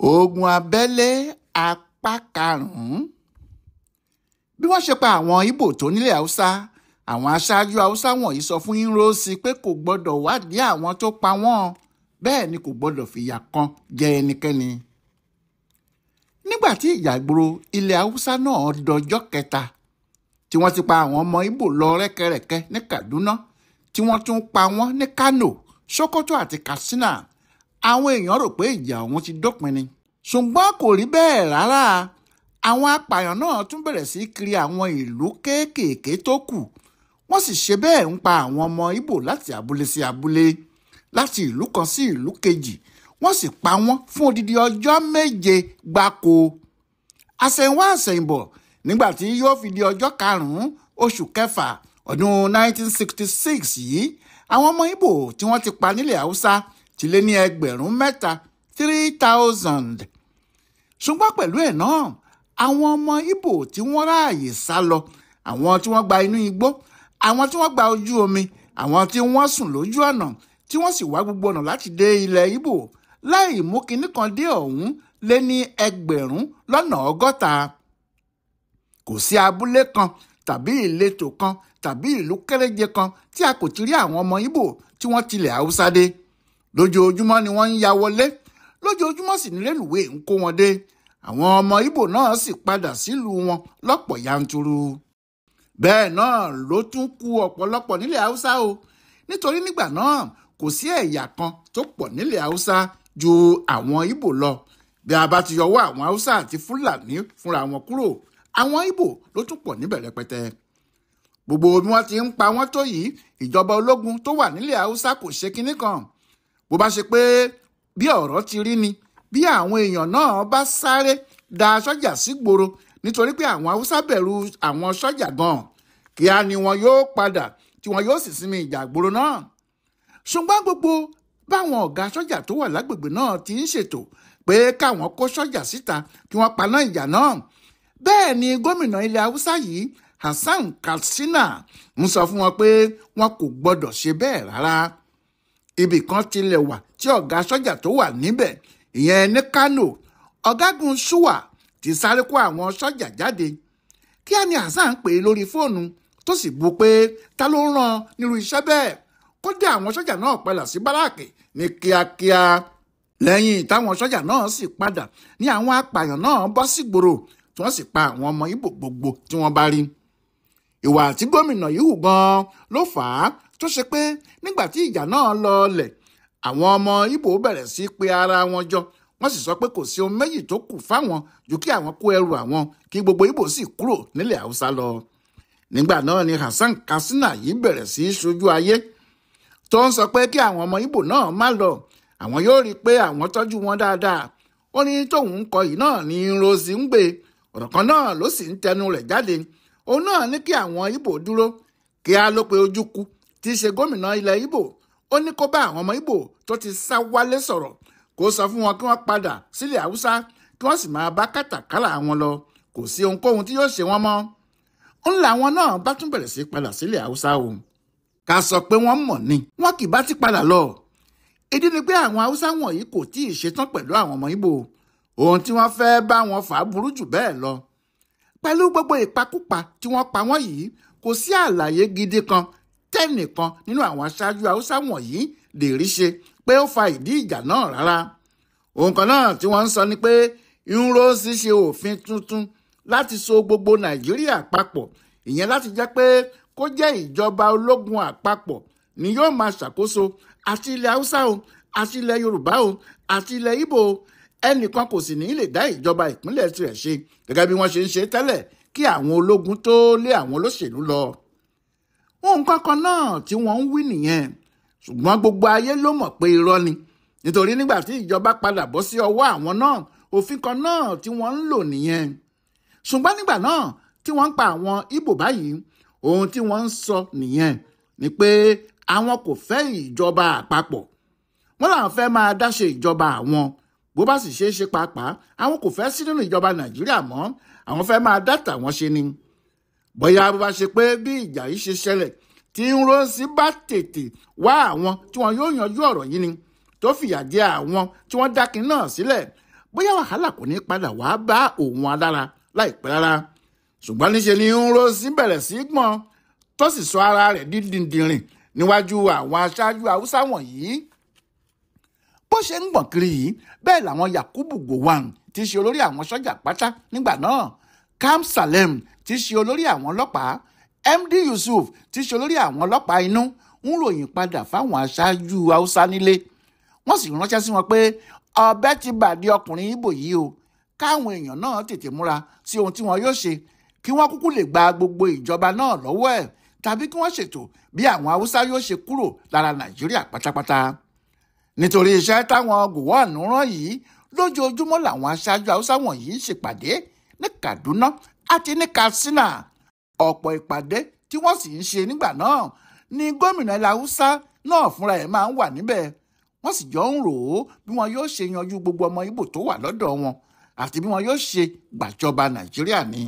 Ogun abẹ́lé apá karùn-ún. Bí wọ́n ṣe pa àwọn Ìgbò tó nílẹ̀ Haúsá, àwọn aṣáájú Haúsá wọ̀nyí sọ fún Dúró pé kò gbọ́dọ̀ wádìí àwọn tó pa wọ́n, bẹ́ẹ̀ ni kò gbọ́dọ̀ fìyà kan jẹ ẹnikẹ́ni. Nígbà tí ìjà ìgboro ilẹ̀ Haúsá náà dọjọ́ kẹta, tí wọ́n ti pa àwọn ọmọ Ìgbò lọ rẹ́kẹrẹ́kẹ́ ní Kaduna, tí wọ́n tún pa wọ́n ní Kano, Sokoto àti Katsina, àwọn èèyàn rò pé ìjà ọ̀hún ti dópin ni. Ṣùgbọ́n kò rí bẹ́ẹ̀ rárá. Àwọn apààyàn náà tún bẹ̀rẹ̀ sí kiri àwọn ìlú kéékèèké tó kù. Wọ́n sì ṣe bẹ́ẹ̀ ń pa àwọn ọmọ Ìgbò láti abúlé sí abúlé, láti ìlú kan sí ìlú kejì. Wọ́n sì pa wọ́n fún odidi ọjọ́ 7 gbáko. Àṣẹ̀yìnwá àṣẹ̀yìnbọ̀, nígbà tí yóò fi di ọjọ́ 5 oṣù kẹfà ọdún 1966 yìí, àwọn ọmọ Ìgbò tí wọ́n ti pa nílẹ̀ Haúsá ti lé ní 3,000. Ṣùgbọ́n pẹ̀lú ẹ̀ náà, àwọn ọmọ Ìgbò tí wọ́n ráàyè sá lọ, àwọn tí wọ́n gba inú igbó, àwọn tí wọ́n gba ojú omi, àwọn tí wọ́n sùn lójú ọ̀nà, tí wọ́n sì wá gbogbo ọ̀nà láti dé ilẹ̀ Ìgbò láì mú kinní kan dé ọ̀hún lé ní 1,60. Kò sí abúlé kan tàbí ìletò kan tàbí ìlú kéréje kan tí a kò ti rí àwọn ọmọ Ìgbò tí wọ́n tilẹ̀ Haúsá dé. Lójoojúmọ́ ni wọ́n ń ya wọlé, lójoojúmọ́ sì ní rélùwé ń kó wọn dé. Àwọn ọmọ Ìgbò náà sì padà sílùú wọn lọ́pọ̀ yanturu. Bẹ́ẹ̀ náà ló tún kù ọ̀pọ̀lọpọ̀ nílẹ̀ Haúsá o, nítorí nígbà náà kò sí ẹ̀yà kan tó pọ̀ nílẹ̀ Haúsá ju àwọn Ìgbò lọ. Bí a bá ti yọwọ́ àwọn Haúsá àti Fúlàní fúnra wọn kúrò, àwọn Ìgbò ló tún pọ̀ níbẹ̀ rẹpẹtẹ. Gbogbo bí wọ́n ti ń pa wọ́n tó yìí, ìjọba ológun tó wà nílẹ̀ Haúsá kò ṣe kinní kan. Bó bá ṣe pé bí ọ̀rọ̀ ti rí ni, bí àwọn èèyàn náà bá sáré da sọ́jà sígboro nítorí pé àwọn Haúsá bẹ̀rù àwọn sọ́jà gan-an, kíá ni wọn yóò padà tí wọn yóò sì sinmi ìjà ìgboro náà. Ṣùgbọ́n gbogbo báwọn ọ̀gá sọ́jà tó wà lágbègbè náà ti ń ṣètò pé káwọn kó sọ́jà síta kí wọ́n paná ìjà náà, bẹ́ẹ̀ ni gómìnà ilẹ̀ Haúsá yìí Katsina ń sọ fún wọn pé wọn kò gbọdọ̀ ṣe bẹ́ẹ̀ rárá. Ibì kan tilẹ̀ wà tí ọ̀gá sọ́jà tó wà níbẹ̀, ìyẹn ní Kano, ọ̀gágun Ṣúwà ti sáré kó àwọn sọ́jà jáde. Kíá ni Hasan pè é lórí fóònù tó sì bu pé ta ló rán nírú iṣẹ́ bẹ́ẹ̀, kó dé àwọn sọ́jà náà padà sí báràkì ní kíákíá. Lẹ́yìn táwọn sọ́jà náà sì padà ní àwọn apààyàn náà bọ́ sígboro tí wọ́n sì pa àwọn ọmọ Ìgbò gbogbo tí wọ́n bá rí. Ìwà tí gómìnà yìí hù gan-an ló fà á tó ṣe pé nígbà tí ìjà náà lọọlẹ̀, àwọn ọmọ Ìgbò bẹ̀rẹ̀ sí pé ara wọn jọ. Wọ́n sì sọ pé kò sí ohun méjì tó kù fáwọn ju kí àwọn kó ẹrù àwọn kí gbogbo Ìgbò sì kúrò nílẹ̀ Haúsá lọ. Nígbà náà ni Katsina yìí bẹ̀rẹ̀ sí ṣojú ayé tó ń sọ pé kí àwọn ọmọ Ìgbò náà má lọ, àwọn yóò rí i pé àwọn tọ́jú wọn dáadáa. Ó ní tóun ń kọ yìí náà ni Dúró ń gbé ọ̀rọ̀ kan náà ló sì ń tẹnu rẹ̀ jáde. Òun náà ní kí àwọn Ìgbò dúró. Kíá ló pe Ojukwu tí í ṣe gómìnà ilẹ̀ Ìgbò, ó ní kó bá àwọn ọmọ Ìgbò tó ti sá wálé sọ̀rọ̀, kó sọ fún wọn kí wọ́n padà sílẹ̀ Haúsá kí wọ́n sì máa bá kátàkárà wọn lọ. Kò sí ohunkóhun tí yóò ṣe wọ́n mọ́. Ń làwọn náà bá tún bẹ̀rẹ̀ sí padà sílẹ̀ Haúsá o. Ká sọ pé wọ́n mọ̀ ni, wọ́n kì bá ti padà lọ. Ìdí ni pé àwọn Haúsá wọ̀nyí kò tí ì ṣetán pẹ̀lú àwọn ọmọ Ìgbò. Ohun tí wọ́n fẹ́ bá wọn fà á burú jù bẹ́ẹ̀ lọ. Pẹ̀lú gbogbo ìpakúpa tí wọ́n pa wọ́n yìí, kò sí àlàyé gidi kan tẹ́nìkan nínú àwọn aṣáájú Haúsá wọ̀nyí lè rí ṣe pé ó fa ìdí ìjà náà rárá. Ohun kan náà tí wọ́n ń sọ ni pé Dúró ṣe òfin tuntun láti so gbogbo Nàìjíríà papọ̀, ìyẹn láti jẹ́ pé kó jẹ́ ìjọba ológun àpapọ̀ ni yóò máa ṣàkóso àti ilẹ̀ Haúsá o, àti ilẹ̀ Yorùbá o, àti ilẹ̀ Ìgbò o. Ẹnìkan kò sì ní lè dá ìjọba ìpínlẹ̀ tirẹ̀ ṣe gẹ́gẹ́ bí wọ́n ṣe ń ṣe tẹ́lẹ̀ kí àwọn ológun tó lé àwọn olóṣèlú lọ. Ohun kankan náà tí wọ́n ń wí nìyẹn, ṣùgbọ́n gbogbo ayé ló mọ̀ pé irọ́ ni, nítorí nígbà tí ìjọba padà bọ́ sí ọwọ́ àwọn náà, òfin kan náà tí wọ́n ń lò nìyẹn. Ṣùgbọ́n nígbà náà tí wọ́n ń pa àwọn Ìgbò báyìí, ohun tí wọ́n ń sọ nìyẹn ni pé àwọn kò fẹ́ ìjọba àpapọ̀. Wọ́n làwọn fẹ́ máa dáṣe ìjọba àwọn. Bó bá sì ṣe é ṣe pàápàá, àwọn kò fẹ́ sí nínú ìjọba Nàìjíríà mọ́, àwọn fẹ́ máa dá tàwọn ṣe ni. Bóyá bó bá ṣe pé bí ìjà yìí ṣe ṣẹlẹ̀ tí Dúró bá tètè wá àwọn tí wọn yóò yanjú ọ̀rọ̀ yìí ni, tó fìyà jẹ àwọn tí wọ́n dákin náà sílẹ̀, bóyá wàhálà kò ní padà wá bá òun alára láìpẹ́ rárá. Ṣùgbọ́n níṣe ni Nrosi bẹ̀rẹ̀ sí gbọ̀n tó sì sọ ara rẹ̀ di dìndìnrìn níwájú àwọn aṣáájú Haúsá wọ̀nyí. Bó ṣe ń gbọ̀n kiri yìí bẹ́ẹ̀ làwọn Yakubu Gowon tí í ṣe olórí àwọn sọ́jà pátá nígbà náà, Kam Salem tí í ṣe olórí àwọn ọlọ́pàá, MD Yusuf tí í ṣe olórí àwọn ọlọ́pàá inú ń ròyìn padà fáwọn aṣáájú Haúsá nílé. Wọ́n sì ránṣẹ́ sí wọn pé ọ̀bẹ ti bàdé ọkùnrin Ìgbò yìí o, káwọn èèyàn náà tètè múra sí ohun tí wọn yóò ṣe kí wọ́n kúkú lè gba gbogbo ìjọba náà lọ́wọ́ ẹ̀, tàbí kí wọ́n ṣètò bí àwọn Haúsá yóò ṣe kúrò lára Nàìjíríà pátápátá. Nítorí iṣẹ́ táwọn Gowon rán yìí, lójoojúmọ́ làwọn aṣáájú Haúsá wọ̀nyí ṣèpàdé ní Kaduna àti ní Katsina. Ọ̀pọ̀ ìpàdé tí wọ́n sì ń ṣe nígbà náà ni gómìnà ilẹ̀ Haúsá náà fúnra ẹ̀ máa ń wà níbẹ̀. Wọ́n sì jọ ń rò ó bí wọn yóò ṣe yanjú gbogbo ọmọ Ìgbò tó wà lọ́dọ̀ wọn àti bí wọn yóò ṣe gbàjọba Nàìjíríà ni.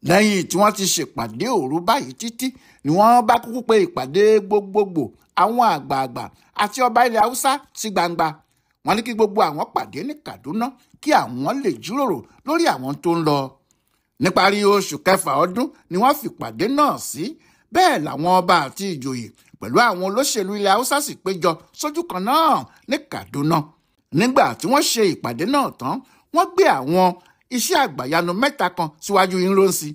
Lẹ́yìn tí wọ́n ti ṣèpàdé òru báyìí títí ni wọ́n bá kúkú pé ìpàdé gbogbogbò àwọn àgbààgbà àti ọba ilẹ̀ Haúsá sí gbangba. Wọ́n ní kí gbogbo àwọn pàdé ní Kaduna kí àwọn lè jíròrò lórí àwọn tó ń lọ. Níparí oṣù kẹfà ọdún ni wọ́n fi ìpàdé náà sí. Bẹ́ẹ̀ làwọn ọba àti ìjòyè pẹ̀lú àwọn olóṣèlú ilẹ̀ Haúsá sì péjọ sójú kan náà ní Kaduna. Nígbà tí wọ́n ṣe ìpàdé náà tán, wọ́n gbé àwọn iṣẹ́ àgbàyanu 3 kan síwájú Nrosi.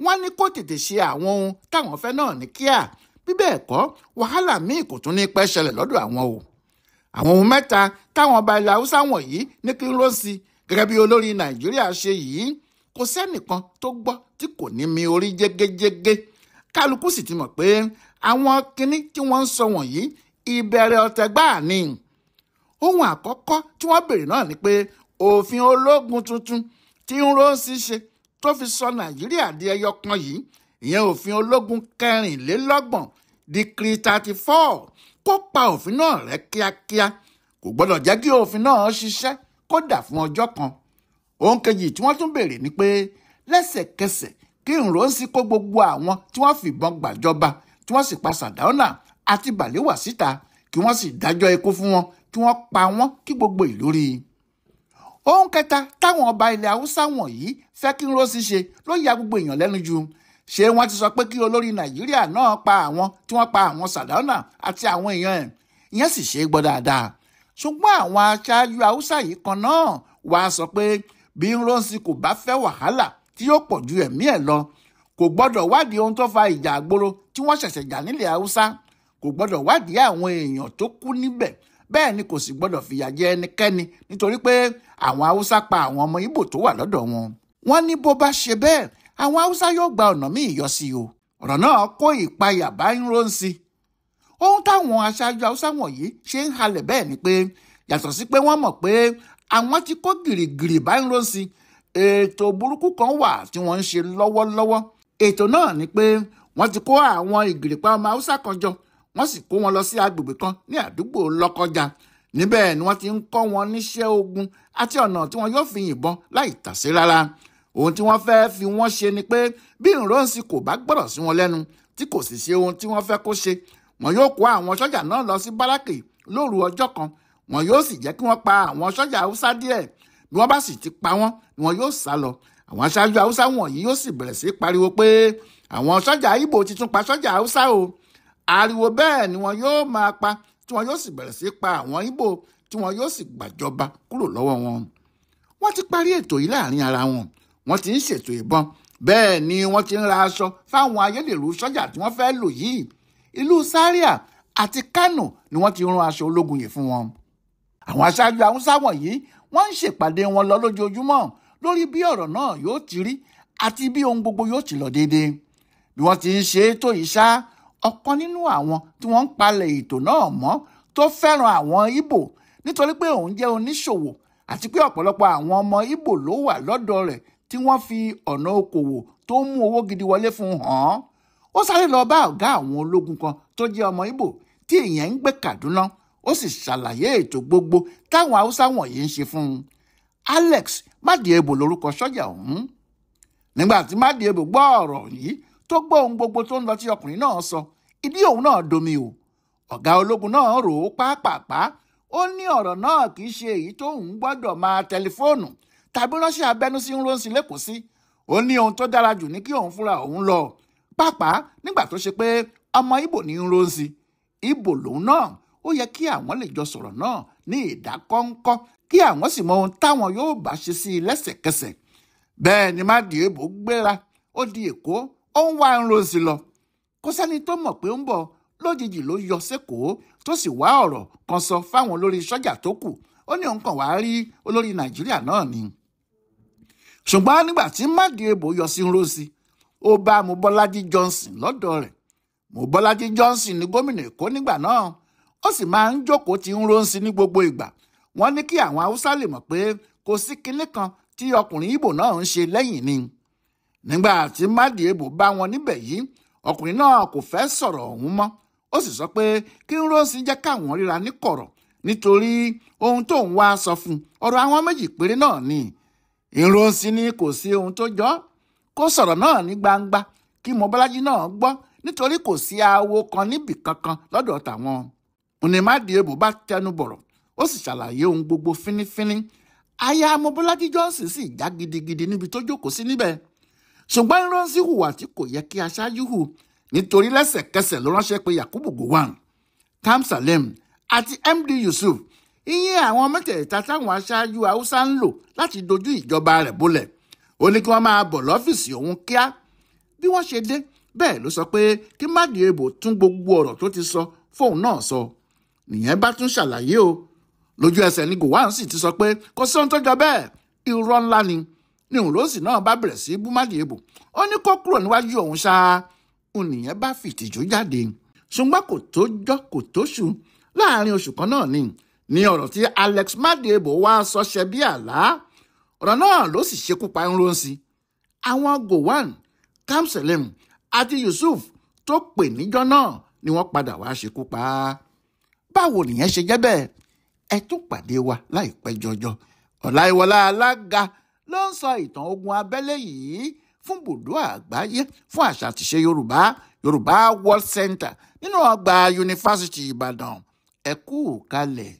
Wọ́n ní kó tètè ṣe àwọn ohun táwọn fẹ́ náà ní kíá, bí bẹ́ẹ̀ kọ́ wàhálà míì kò tún ní pẹ́ ṣẹlẹ̀ lọ́dọ̀ àwọn o. Àwọn ohun 3 táwọn ọba ilẹ̀ Haúsá wọ̀nyí ní kí Nrosi gẹ́gẹ́ bí olórí Nàìjíríà ṣe yìí, kò sẹ́nìkan tó gbọ́ tí kò ní mi orí jégéjégé. Kálukú sì ti mọ̀ pé àwọn kinní tí wọ́n ń sọ wọ̀nyí ìbẹ̀rẹ̀ ọ̀tẹ̀ gbáà ni. Ohun àkọ́kọ́ tí wọ́n béèrè náà ni pé òfin ológun tuntun tí Nrosi ṣe tó fi sọ Nàìjíríà di ẹyọ kan yìí, ìyẹn òfin ológun 24 Decree 34, kó pa òfin náà rẹ́ kíákíá. Kò gbọ́dọ̀ jẹ́ kí òfin náà ṣiṣẹ́ kódà fún ọjọ́ kan. Ohun kejì tí wọ́n tún béèrè ni pé lẹ́sẹ̀kẹsẹ̀ kí Nrosi kó gbogbo àwọn tí wọ́n fìbọn gbàjọba tí wọ́n sì pa Sardauna àti Balewa síta, kí wọ́n sì dájọ́ ikú fún wọn, kí wọ́n pa wọ́n kí gbogbo ìlú rí i. Ohun kẹta táwọn ọba ilẹ̀ Haúsá wọ̀nyí fẹ́ kí Nrosi ṣe ló ya gbogbo èèyàn lẹ́nu jù. Ṣé wọ́n ti sọ pé kí olórí Nàìjíríà náà pa àwọn tí wọ́n pa àwọn Sardauna àti àwọn èèyàn ẹ̀? Ìyẹn sì ṣe é gbọ́ dáadáa. Ṣùgbọ́n àwọn aṣáájú Haúsá yìí kan náà wàá sọ pé bí Nrosi kò bá fẹ́ wàhálà tí yóò pọ̀ ju ẹ̀mí ẹ̀ lọ, kò gbọ́dọ̀ wádìí ohun tó fa ìjà àgboro tí wọ́n ṣẹ̀ṣẹ̀ jà nílẹ̀ Haúsá, kò gbọ́dọ̀ wádìí àwọn èèyàn tó kú níbẹ̀, bẹ́ẹ̀ ni kò sì gbọ́dọ̀ fìyà jẹ ẹnikẹ́ni nítorí pé àwọn Haúsá pa àwọn ọmọ Ìgbò tó wà lọ́dọ̀ wọn. Wọ́n ní bó bá ṣe bẹ́ẹ̀, àwọn Haúsá yóò gba ọ̀nà míì yọ sí o. Ọ̀rọ̀ náà kó ìpayà bá Nrosi. Ohun táwọn aṣáájú Haúsá wọ̀nyí ṣe ń halẹ̀ bẹ́ẹ̀ ni pé yàtọ̀ sí pé wọ́n mọ̀ pé àwọn ti kó gìrìgìrì bá Nrosi, ètò burúkú kan wà tí wọ́n ń ṣe lọ́wọ́lọ́wọ́. Ètò náà ni pé wọ́n ti kó àwọn ìgìrìpá ọmọ Haúsá kan jọ, wọ́n sì kó wọn lọ sí agbègbè kan ní àdúgbò Lọ́kọ́jà. Níbẹ̀ ni wọ́n ti ń kọ́ wọn níṣẹ́ ogun àti ọ̀nà tí wọ́n yóò fi yìnbọn láì tàsé rárá. Ohun tí wọ́n fẹ́ fi wọ́n ṣe ni pé bí Nrosi kò bá gbọ́dọ̀ sí wọn lẹ́nu tí kò sì ṣe ohun tí wọ́n fẹ́ kó ṣe, wọn yóò kó àwọn sọ́jà náà lọ sí báràkì lóru ọjọ́ kan. Wọn yóò sì jẹ́ kí wọ́n pa àwọn sọ́jà Haúsá díẹ̀. Bí wọ́n bá sì ti pa wọ́n ni wọn yóò sá lọ. Àwọn aṣáájú Haúsá wọ̀nyí yóò sì bẹ̀rẹ̀ sí pariwo pé àwọn sọ́jà Ìgbò ti tún pa sọ́jà Haúsá o. Ariwo bẹ́ẹ̀ ni wọn yóò máa pa tí wọn yóò sì bẹ̀rẹ̀ sí pa àwọn Ìgbò tí wọn yóò sì gbàjọba kúrò lọ́wọ́ wọn. Wọ́n ti parí ètò yìí láàrin ara wọn. Wọ́n ti ń ṣètò ìbọn, bẹ́ẹ̀ ni wọ́n ti ń ra aṣọ fáwọn ayédèrú sọ́jà tí wọ́n fẹ́ lò yìí. Ìlú Zaria àti Kano ni wọ́n ti rán aṣọ ológun yìí fún wọn. Àwọn aṣáájú Haúsá wọ̀nyí wọ́n ń ṣèpàdé wọn lọ lójoojúmọ́ lórí bí ọ̀rọ̀ náà yóò ti rí àti bí ohun gbogbo yóò ti lọ déédéé. Bí wọ́n ti ń ṣe ètò yìí ṣá, ọ̀kan nínú àwọn tí wọ́n ń palẹ̀ ètò náà mọ́ tó fẹ́ràn àwọn Ìgbò nítorí pé òun jẹ́ oníṣòwò àti pé ọ̀pọ̀lọpọ̀ àwọn ọmọ Ìgbò ló wà lọ́dọ̀ rẹ̀ tí wọ́n fi ọ̀nà okòwò tó ń mú owó gidi wọlé fún hàn án. Ó sáré lọ bá ọ̀gá àwọn ológun kan tó jẹ́ ọmọ Ìgbò tí ìyẹn ń gbé Kaduna. Ó sì ṣàlàyé ètò gbogbo táwọn Haúsá wọ̀nyí ń ṣe fún un. Alex Madiebo lórúkọ sọ́jà ọ̀hún. Nígbà tí Madiebo gbọ́ ọ̀rọ̀ yìí tó gbọ́ ohun gbogbo tó ń lọ tí ọkùnrin náà sọ, ìdí òun náà domi o. Ọ̀gá ológun náà rò ó pápápá, ó ní ọ̀rọ̀ náà kì í ṣe èyí tó ń gbọ́dọ̀ máa tẹlifóònù tàbí ránṣẹ́ abẹ́nú sí ń ránṣẹ́ lẹ́kọ̀ọ́ sí. ó ní ohun tó dára jù ní kí òun fúnra òun lọ, pàápàá nígbà tó ṣe pé ọmọ Ìgbò ní ń ránṣẹ́ Ìgbò lòun náà. ó yẹ kí àwọn lè jọ sọ̀rọ̀ náà ní ìdákọ́ńkọ́ kí àwọn sì mọ ohun táwọn yóò bá ṣe sí i lẹ́sẹ̀kẹsẹ̀. bẹ́ẹ̀ ni Mádìèbò gbéra ó di Èkó, ó ń wá ń ránṣẹ́ lọ. kò sẹ́ni tó mọ̀ pé ó ń bọ̀. lójijì ló yọ sẹ́kọ̀ọ́ tó sì wá ọ̀rọ̀ kan sọ fáwọn olórí sọ́jà tó kù. ó ní òun kàn wá rí olórí Nàìjíríà náà ni. ṣùgbọ́n nígbà tí Mádìèbò yọ sí Nrósì, ó bá Mobọ́lájí Johnson lọ́dọ̀ rẹ̀. Mobọ́lájí Johnson ní gómìnà Èkó nígbà náà, ó sì máa ń jókòó ti Nrósì ní gbogbo ìgbà. wọ́n ní kí àwọn Haúsá lè mọ̀ pé kò sí kinní kan tí ọkùnrin Ìgbò náà ń ṣe lẹ́yìn ni. nígbà tí Mádìèbò bá wọn níbẹ̀ yìí, ọkùnrin náà kò fẹ́ sọ̀rọ̀ ọ̀hún mọ́. ó sì sọ pé kí Nrósì jẹ́ káwọn ríra ní kọ̀rọ̀ nítorí ohun tó ń wá sọ fún ọ̀rọ̀ àwọn méjì péré náà ni. Nrósì ní kò sí ohun tó jọ kó sọ̀rọ̀ náà ní gbangba kí Mobọ́lájí náà gbọ́ nítorí kò sí awo kan níbì kankan lọ́dọ̀ tàwọn. òní Mádìèbò bá tẹnu bọ̀rọ̀, ó sì ṣàlàyé ohun gbogbo fínífíní. aya Mobọ́lájí Johnson sì já gidigidi níbi tó jókòó sí níbẹ̀. ṣùgbọ́n Nrósì hùwà tí kò yẹ kí aṣáájú hù, nítorí lẹ́sẹ̀kẹsẹ̀ ló ránṣẹ́ pé Yakubu Gowon, Kamsalem àti MD Yusuf, iye àwọn mẹ́tẹ̀ẹ̀ta táwọn aṣáájú Haúsá ń lò láti dojú ìjọba rẹ̀ bolẹ̀. ó ní kí wọ́n máa bọ̀ lọ́fíìsì òun kíá. bí wọ́n ṣe dé, bẹ́ẹ̀ ló sọ pé kí Mádìèbò tún gbogbo ọ̀rọ̀ tó ti sọ fóun náà sọ. nìyẹn bá tún ṣàlàyé o. lójú ẹsẹ̀ ni Gowon sì ti sọ pé kò sí ohun tó jọ bẹ́ẹ̀, irọ́ ńlá ni. ní Nrósì náà bá bẹ̀rẹ̀ sí bú Mádìèbò, ó ní kó kúrò níwájú òun ṣáá. nìyẹn bá fìtìjú jáde. ṣùgbọ́n kò tó jọ́ kò tó ṣù, láàrin oṣù kan náà ni ọ̀rọ̀ tí Alex Mádìèbò wá sọ ṣẹ bí àlá. ọ̀rọ̀ náà ló sì ṣekú pa Nrósì. àwọn Gowon, Kamsalem àti Yusuf tó pè níjọ́ náà ni wọ́n padà wá ṣekú pa á. báwo nìyẹn ṣe jẹ́ bẹ́ẹ̀? ẹ tún pàdé wa láìpẹ́ jọjọ. Ọláyíwọlá Alága ló ń sọ ìtàn ogun abẹ́lé yìí fún Bùdó Àgbáyé fún àṣà àtìṣe Yorùbá World Center nínú ọgbà Yunifásitì Ìbàdàn. ẹ kú kalẹ̀.